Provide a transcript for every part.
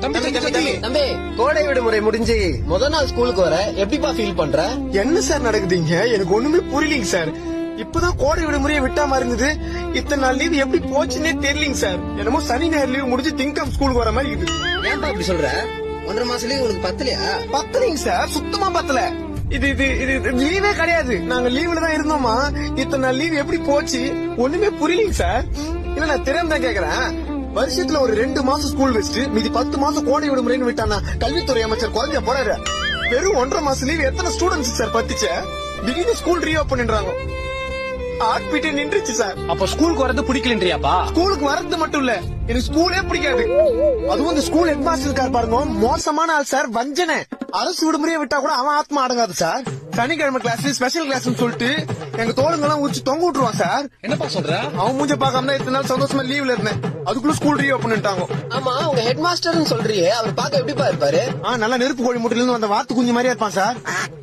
தம்பி கோடை விடுமுறை முடிஞ்சு முதல் நாள் ஸ்கூலுக்கு வர எப்படிப்பா ஃபீல் பண்ற? என்ன சார் நடக்குதுங்க? எனக்கு ஒண்ணுமே புரியலீங்க சார். இப்பதான் கோடை விடுமுறையை விட்டா மாதிரி இருந்தது. இத்தனை நாள் லீவ் எப்படி போச்சுன்னே தெரியலீங்க சார். என்னமோ சனி ஞாயிறு லீவ் முடிஞ்சு திங்கம் ஸ்கூலுக்கு வர மாதிரி இருக்குது. ஏன்பா அப்படி சொல்ற? 1.5 மாசம் லீவ் உனக்கு பத்தலையா? பத்தலைங்க சார், சுத்தமா பத்தல. இது இது இது லீவே கிடையாது. நாங்க லீவ்ல தான் இருந்தோமா. இத்தனை நாள் லீவ் எப்படி போச்சு ஒண்ணுமே புரியலீங்க சார். இல்ல நான் திறன் தான் கேக்குறேன். வருஷத்துல ஒரு 2 மாசம் ஸ்கூல் வச்சுட்டு மீதி 10 மாசம் கோடை விடுமுறைன்னு விட்டானா கல்வித்துறை அமைச்சர் குறைஞ்ச போறாரு. வெறும் 1.5 மாசம் லீவ் எத்தனை ஸ்டூடெண்ட்ஸ் சார் பத்துச்சு? திடீர்னு ஸ்கூல் ரீஓபன் பண்றாங்க. ஆட்பிட்டே நின்றுச்சு சார். அப்ப ஸ்கூலுக்கு வரது பிடிக்கலன்றியாப்பா? ஸ்கூலுக்கு வரது மட்டும் இல்ல, எனக்கு ஸ்கூலே பிடிக்காது. அதுவும் இந்த ஸ்கூல் ஹெட் மாஸ்டர் இருக்காரு பாருங்க, மோசமான ஆள் சார். வஞ்சனை. அரசு விடுமுறையை விட்டா கூட அவன் ஆத்மா அடங்காது சார். சனிக்கிழமை கிளாஸ் ஸ்பெஷல் கிளாஸ் சொல்லிட்டு எங்க தோளுங்கெல்லாம் உரிச்சு தொங்க விட்டுருவான் சார். என்னப்பா சொல்ற? அவன் மூஞ்ச பாக்காம தான் இத்தனை நாள் சந்தோஷமா லீவ்ல இருந்தேன். அதுக்குள்ள ஸ்கூல் ரீஓபன் பண்ணிட்டாங்க. ஆமா, உங்க ஹெட் மாஸ்டர்னு சொல்றியே, அவர் பாக்க எப்படிப்பா இருப்பாரு? நல்லா நெருப்பு கோழி முட்டையில இருந்து வந்த வாத்து குஞ்சு மாதிரியா இருப்பான் சார்.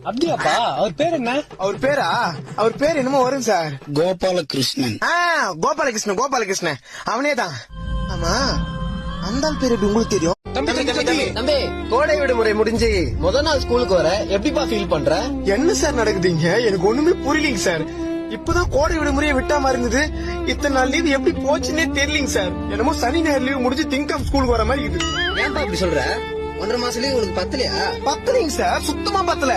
அப்படியாப்பா? அவர் பேர் என்ன? அவர் பேரா? அவர் பேர் என்னமோ வரும் சார். கோபாலகிருஷ்ணன். கோபாலகிருஷ்ணன் அவனே தான். ஆமா, அந்த ஆள் பேர் எப்படி உங்களுக்கு தெரியும்? தம்பி கோடை விடுமுறை முடிஞ்சு முதல் நாள் ஸ்கூலுக்கு வர எப்படிப்பா ஃபீல் பண்ற? என்ன சார் நடக்குதுங்க? எனக்கு ஒண்ணுமே புரியலீங்க சார். இப்பதான் கோடை விடுமுறையை விட்டா மாதிரி இருந்தது. இத்தனை நாள் லீவ் எப்படி போச்சுன்னே தெரியலீங்க சார். என்னமோ சனி ஞாயிறு லீவ் முடிஞ்சு திங்கம் ஸ்கூலுக்கு வர மாதிரி இருக்குது. ஏன்பா அப்படி சொல்ற? 1.5 மாசம் லீவ் உனக்கு பத்தலையா? பத்தலைங்க சார், சுத்தமா பத்தல.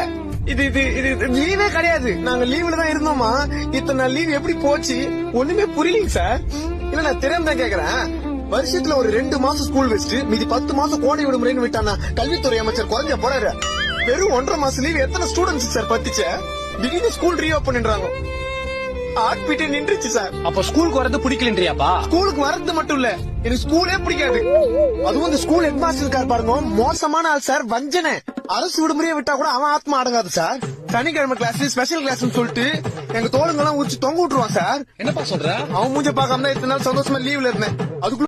இது இது இது லீவே கிடையாது. நாங்க லீவ்ல தான் இருந்தோமா. இத்தனை நாள் லீவ் எப்படி போச்சு ஒண்ணுமே புரியலீங்க சார். இல்ல நான் திறன் தான் கேக்குறேன். வருஷத்துல ஒரு 2 மாசம் ஸ்கூல் வச்சுட்டு மீதி 10 மாசம் கோடை விடுமுறைன்னு விட்டானா கல்வித்துறை அமைச்சர் குறைஞ்ச போறாரு. வெறும் 1.5 மாசம் லீவ் எத்தனை ஸ்டூடெண்ட்ஸ் சார் பத்துச்சு? திடீர்னு ஸ்கூல் ரீஓபன் பண்றாங்க. ஆட்பிட்டே நின்றுச்சு சார். அப்ப ஸ்கூலுக்கு வரது பிடிக்கலன்றியாப்பா? ஸ்கூலுக்கு வரது மட்டும் இல்ல, எனக்கு ஸ்கூலே பிடிக்காது. அதுவும் இந்த ஸ்கூல் ஹெட் மாஸ்டர் இருக்காரு பாருங்க, மோசமான ஆள் சார். வஞ்சனை. அரசு விடுமுறையை விட்டா கூட அவன் ஆத்மா அடங்காது சார். சனிக்கிழமை கிளாஸ் ஸ்பெஷல் கிளாஸ் சொல்லிட்டு எங்க தோளுங்கெல்லாம் உரிச்சு தொங்க விட்டுருவான் சார். என்னப்பா சொல்ற? அவன் மூஞ்ச பாக்காம தான் இத்தனை நாள் சந்தோஷமா லீவ்ல இருந்தேன். அதுக்குள்ள